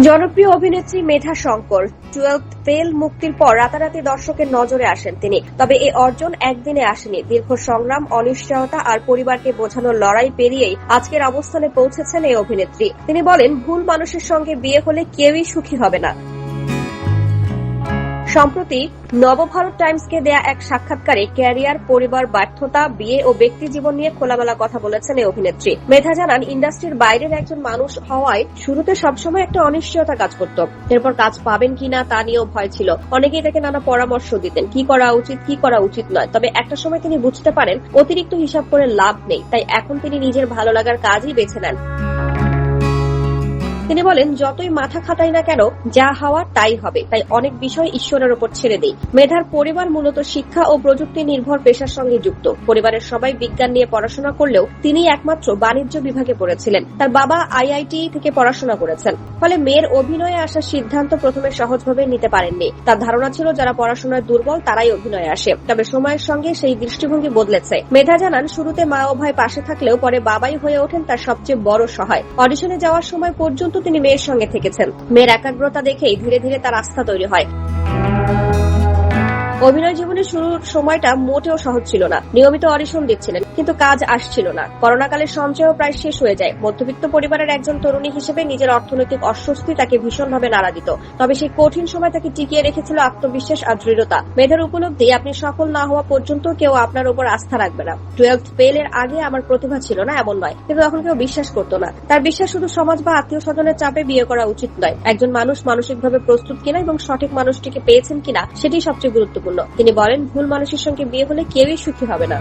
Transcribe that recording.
জনপ্রিয় অভিনেত্রী মেধা Shankar 12th fail মুক্তির পর রাতারাতি দর্শকের নজরে আসেন তিনি। তবে এই অর্জন একদিনে আসেনি। দীর্ঘ সংগ্রাম, অনিশ্চয়তা আর পরিবারকে বোঝানোর লড়াই পেরিয়েই আজকের অবস্থানে পৌঁছেছেন এই অভিনেত্রী। তিনি বলেন, ভুল মানুষের সঙ্গে বিয়ে হলে কেউই সুখী হবে না। সম্প্রতি নবভারত টাইমসকে দেয়া এক সাক্ষাৎকারে ক্যারিয়ার, পরিবার, ব্যর্থতা, বিয়ে ও ব্যক্তি জীবন নিয়ে খোলামেলা কথা বলেছেন এই অভিনেত্রী। মেধা জানান, ইন্ডাস্ট্রির বাইরের একজন মানুষ হওয়ায় শুরুতে সবসময় একটা অনিশ্চয়তা কাজ করত। এরপর কাজ পাবেন কিনা তা নিয়েও ভয় ছিল। অনেকেই তাকে নানা পরামর্শ দিতেন, কি করা উচিত, কি করা উচিত নয়। তবে একটা সময় তিনি বুঝতে পারেন অতিরিক্ত হিসাব করে লাভ নেই। তাই এখন তিনি নিজের ভালো লাগার কাজই বেছে নেন। তিনি বলেন, যতই মাথা খাটাই না কেন, যা হওয়ার তাই হবে। তাই অনেক বিষয় ঈশ্বরের উপর ছেড়ে দেই। মেধার পরিবার মূলত শিক্ষা ও প্রযুক্তি নির্ভর পেশার সঙ্গে যুক্ত। পরিবারের সবাই বিজ্ঞান নিয়ে পড়াশোনা করলেও তিনি একমাত্র বাণিজ্য বিভাগে পড়েছিলেন। তার বাবা আইআইটি থেকে পড়াশোনা করেছেন। ফলে মেয়ের অভিনয়ে আসার সিদ্ধান্ত প্রথমে সহজভাবে নিতে পারেননি। তার ধারণা ছিল যারা পড়াশোনায় দুর্বল তারাই অভিনয়ে আসে। তবে সময়ের সঙ্গে সেই দৃষ্টিভঙ্গি বদলেছে। মেধা জানান, শুরুতে মা ও ভাই পাশে থাকলেও পরে বাবাই হয়ে ওঠেন তার সবচেয়ে বড় সহায়। অডিশনে যাওয়ার সময় পর্যন্ত তিনি মেয়ের সঙ্গে থেকেছেন। মেয়ের একাগ্রতা দেখেই ধীরে ধীরে তার আস্থা তৈরি হয়। অভিনয় জীবনের শুরুর সময়টা মোটেও সহজ ছিল না। নিয়মিত অডিশন দিচ্ছিলেন, কিন্তু কাজ আসছিল না। করোনাকালে সঞ্চয়ও প্রায় শেষ হয়ে যায়। মধ্যবিত্ত পরিবারের একজন তরুণী হিসেবে নিজের অর্থনৈতিক অস্বস্তি তাকে ভীষণভাবে নাড়া দিত। তবে সেই কঠিন সময় তাকে টিকিয়ে রেখেছিল আত্মবিশ্বাস আর দৃঢ়তা। মেধার উপলব্ধি, আপনি সফল না হওয়া পর্যন্ত কেউ আপনার উপর আস্থা রাখবে না। 12th ফেল এর আগে আমার প্রতিভা ছিল না এমন নয়, কিন্তু তখন কেউ বিশ্বাস করতো না। তার বিশ্বাস শুধু সমাজ বা আত্মীয় স্বজনের চাপে বিয়ে করা উচিত নয়। একজন মানুষ মানসিকভাবে প্রস্তুত কিনা এবং সঠিক মানুষটিকে পেয়েছেন কিনা সেটি সবচেয়ে গুরুত্বপূর্ণ। তিনি বলেন, ভুল মানুষের সঙ্গে বিয়ে হলে কেউই সুখী হবে না।